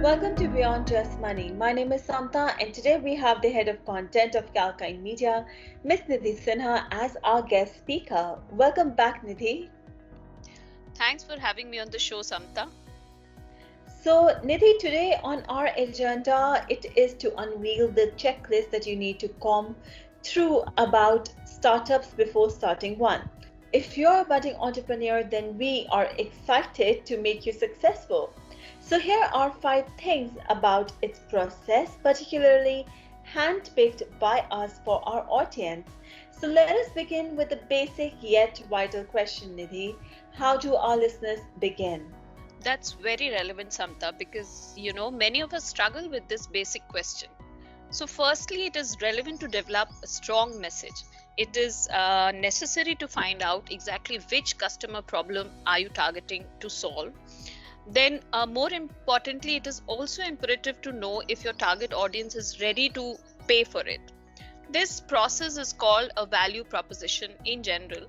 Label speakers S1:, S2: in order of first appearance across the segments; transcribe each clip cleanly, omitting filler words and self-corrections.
S1: Welcome to Beyond Just Money. My name is Samta, and today we have the head of content of Calcine Media, Miss Nidhi Sinha, as our guest speaker. Welcome back, Nidhi.
S2: Thanks for having me on the show, Samta.
S1: So, Nidhi, today on our agenda, it is to unveil the checklist that you need to comb through about startups before starting one. If you're a budding entrepreneur, then we are excited to make you successful. So, here are 5 things about its process, particularly handpicked by us for our audience. So, let us begin with the basic yet vital question, Nidhi. How do our listeners begin?
S2: That's very relevant, Samta, because many of us struggle with this basic question. So, firstly, it is relevant to develop a strong message. It is necessary to find out exactly which customer problem are you targeting to solve. Then, more importantly, it is also imperative to know if your target audience is ready to pay for it. This process is called a value proposition in general.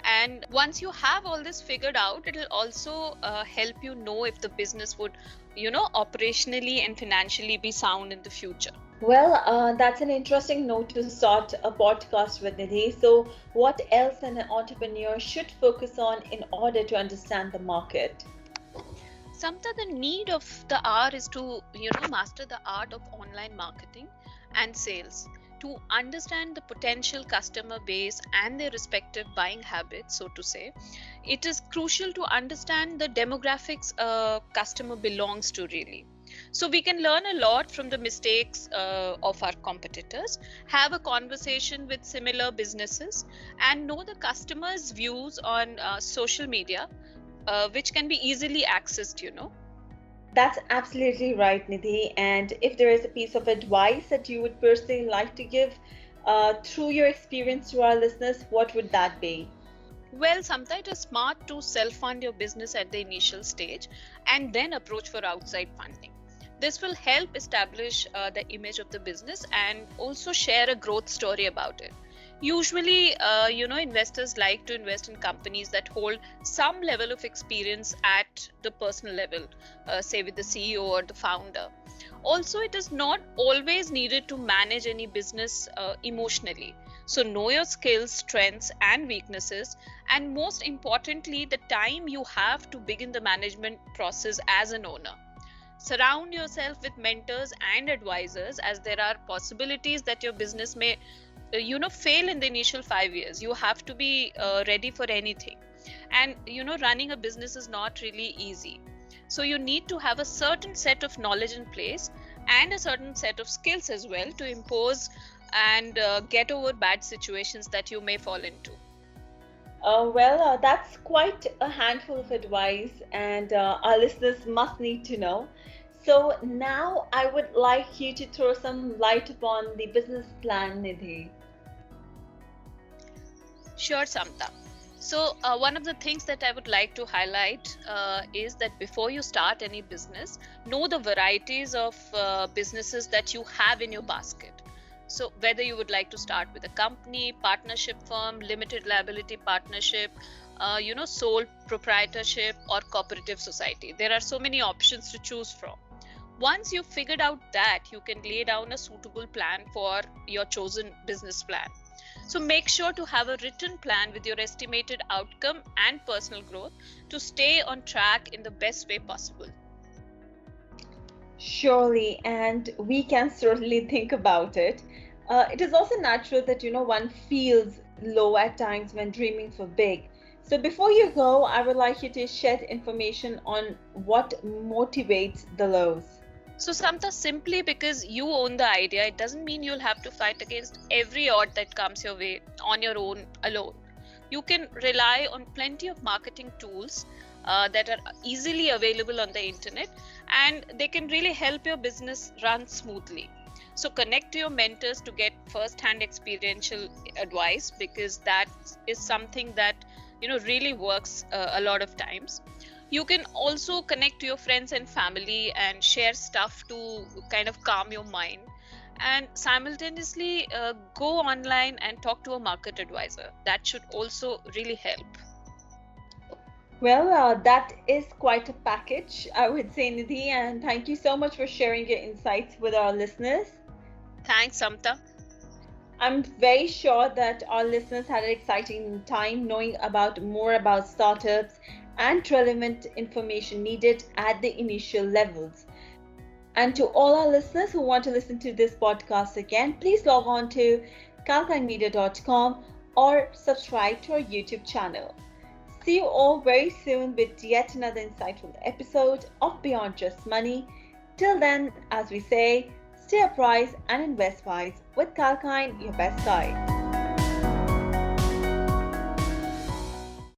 S2: And once you have all this figured out, it will also help you know if the business would, operationally and financially be sound in the future.
S1: Well, that's an interesting note to start a podcast with, Nidhi. So, what else an entrepreneur should focus on in order to understand the market?
S2: Samta, the need of the hour is to, master the art of online marketing and sales. To understand the potential customer base and their respective buying habits, so to say, it is crucial to understand the demographics a customer belongs to, really. So we can learn a lot from the mistakes of our competitors, have a conversation with similar businesses, and know the customers' views on social media, which can be easily accessed.
S1: That's absolutely right, Nidhi. And if there is a piece of advice that you would personally like to give through your experience to our listeners, what would that be?
S2: Well, sometimes it is smart to self-fund your business at the initial stage and then approach for outside funding. This will help establish the image of the business and also share a growth story about it. Usually, investors like to invest in companies that hold some level of experience at the personal level, say with the CEO or the founder. Also, it is not always needed to manage any business emotionally. So, know your skills, strengths, and weaknesses, and most importantly, the time you have to begin the management process as an owner. Surround yourself with mentors and advisors, as there are possibilities that your business may fail in the initial 5 years. You have to be ready for anything. And running a business is not really easy, so you need to have a certain set of knowledge in place and a certain set of skills as well to impose and get over bad situations that you may fall into.
S1: That's quite a handful of advice, and our listeners must need to know. So, now I would like you to throw some light upon the business plan, Nidhi.
S2: Sure, Samta. So, one of the things that I would like to highlight is that before you start any business, know the varieties of businesses that you have in your basket. So, whether you would like to start with a company, partnership firm, limited liability partnership, sole proprietorship, or cooperative society, there are so many options to choose from. Once you've figured out that, you can lay down a suitable plan for your chosen business plan. So make sure to have a written plan with your estimated outcome and personal growth to stay on track in the best way possible.
S1: Surely, and we can certainly think about it. It is also natural that one feels low at times when dreaming for big. So before you go, I would like you to shed information on what motivates the lows.
S2: So, Samta, simply because you own the idea, it doesn't mean you'll have to fight against every odd that comes your way on your own alone. You can rely on plenty of marketing tools that are easily available on the internet, and they can really help your business run smoothly. So, connect to your mentors to get first hand experiential advice, because that is something that really works a lot of times. You can also connect to your friends and family and share stuff to kind of calm your mind, and simultaneously go online and talk to a market advisor. That should also really help.
S1: Well, that is quite a package, I would say, Nidhi, and thank you so much for sharing your insights with our listeners.
S2: Thanks, Samta.
S1: I'm very sure that our listeners had an exciting time knowing about more about startups and relevant information needed at the initial levels. And to all our listeners who want to listen to this podcast again, please log on to kalkinemedia.com or subscribe to our YouTube channel. See you all very soon with yet another insightful episode of Beyond Just Money. Till then, as we say, stay apprised and invest wise with Kalkine, your best guide.